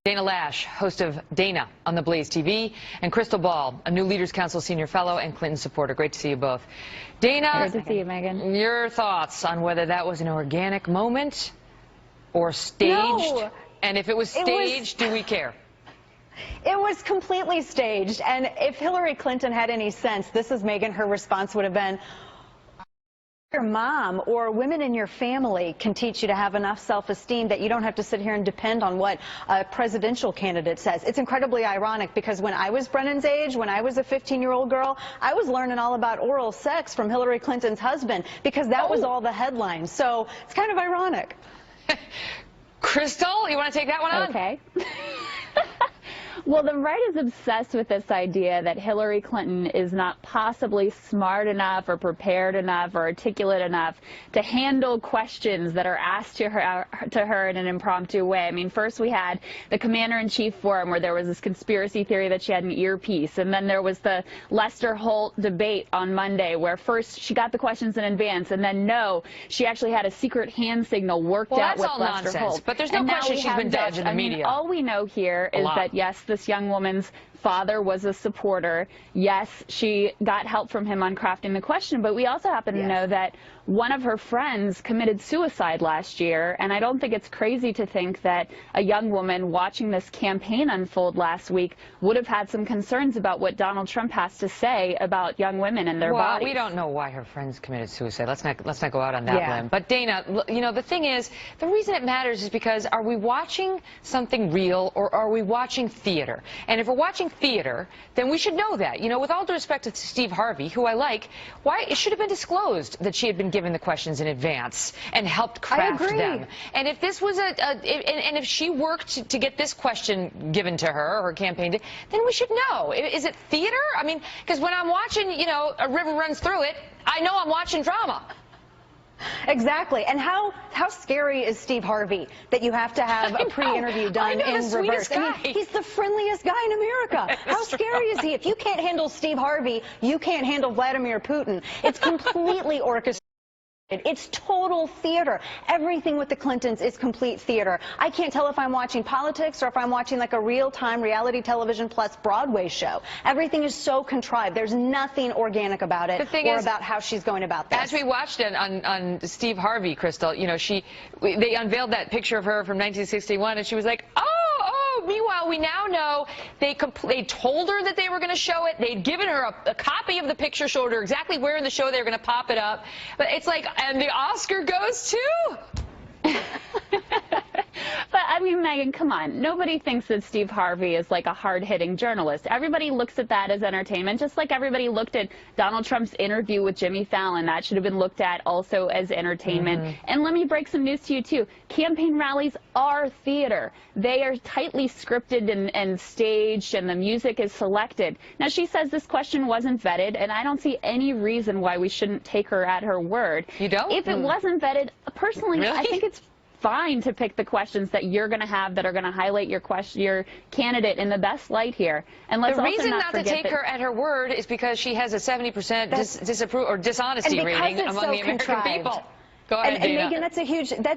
Dana Lash, host of Dana on the Blaze TV, and Crystal Ball, a new Leaders Council senior fellow and Clinton supporter. Great to see you both. Dana, good to see you, Megan. Your thoughts on whether that was an organic moment or staged? No. And if it was staged, do we care? It was completely staged. And if Hillary Clinton had any sense, this is Megyn, her response would have been, your mom or women in your family can teach you to have enough self-esteem that you don't have to sit here and depend on what a presidential candidate says. It's incredibly ironic because when I was Brennan's age, when I was a 15-year-old girl, I was learning all about oral sex from Hillary Clinton's husband because that was all the headlines. So it's kind of ironic. Crystal, you want to take that one on? Okay. Well, the right is obsessed with this idea that Hillary Clinton is not possibly smart enough or prepared enough or articulate enough to handle questions that are asked to her in an impromptu way. I mean, first we had the Commander-in-Chief Forum where there was this conspiracy theory that she had an earpiece, and then there was the Lester Holt debate on Monday where first she got the questions in advance, and then no, she actually had a secret hand signal worked out with Lester Holt. But there's no question she's been dodging the media. All we know here is that, yes, this young woman's father was a supporter. Yes, she got help from him on crafting the question, but we also happen to know that one of her friends committed suicide last year, and I don't think it's crazy to think that a young woman watching this campaign unfold last week would have had some concerns about what Donald Trump has to say about young women and their bodies. Well, we don't know why her friends committed suicide. Let's not go out on that limb. But Dana, you know, the thing is, the reason it matters is because are we watching something real or are we watching theater? And if we're watching theater, then we should know that. You know, with all due respect to Steve Harvey, who I like, why it should have been disclosed that she had been given the questions in advance and helped craft them. And if this was and if she worked to get this question given to her, her campaign did, then we should know. Is it theater? I mean, because when I'm watching, you know, a river runs through it, I know I'm watching drama. Exactly. And how scary is Steve Harvey that you have to have a pre-interview done in reverse? I mean, he's the friendliest guy in America. How scary is he? If you can't handle Steve Harvey, you can't handle Vladimir Putin. It's completely orchestrated. It's total theater. Everything with the Clintons is complete theater. I can't tell if I'm watching politics or if I'm watching like a real-time reality television plus Broadway show. Everything is so contrived. There's nothing organic about it or about how she's going about this. As we watched it on Steve Harvey, Crystal, you know, they unveiled that picture of her from 1961, and she was like, oh. Meanwhile, we now know they told her that they were going to show it. They'd given her a copy of the picture, showed her exactly where in the show they were going to pop it up. But it's like, and the Oscar goes to... But, I mean, Megan, come on. Nobody thinks that Steve Harvey is like a hard-hitting journalist. Everybody looks at that as entertainment, just like everybody looked at Donald Trump's interview with Jimmy Fallon. That should have been looked at also as entertainment. And let me break some news to you, too. Campaign rallies are theater. They are tightly scripted and staged, and the music is selected. Now, she says this question wasn't vetted, and I don't see any reason why we shouldn't take her at her word. You don't? If it wasn't vetted, personally, I think it's fine to pick the questions that you're going to have that are going to highlight your candidate in the best light here. And let's the also reason not to take her at her word is because she has a 70% disapproval or dishonesty rating among the American people. Go ahead, and Megyn,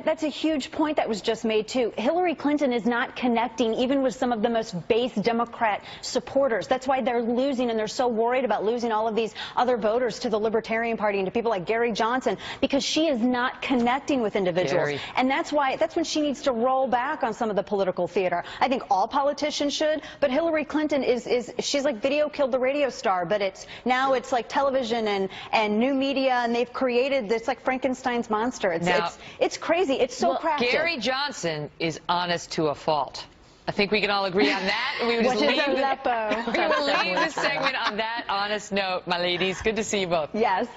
that's a huge point that was just made too. Hillary Clinton is not connecting even with some of the most base Democrat supporters. That's why they're losing, and they're so worried about losing all of these other voters to the Libertarian Party and to people like Gary Johnson, because she is not connecting with individuals. And that's when she needs to roll back on some of the political theater. I think all politicians should, but Hillary Clinton she's like video killed the radio star, but now it's like television and new media, and they've created this like Frankenstein's monster. It's crazy. It's so crafted. Gary Johnson is honest to a fault. I think we can all agree on that. We would just leave this segment on that honest note, my ladies. Good to see you both. Yes.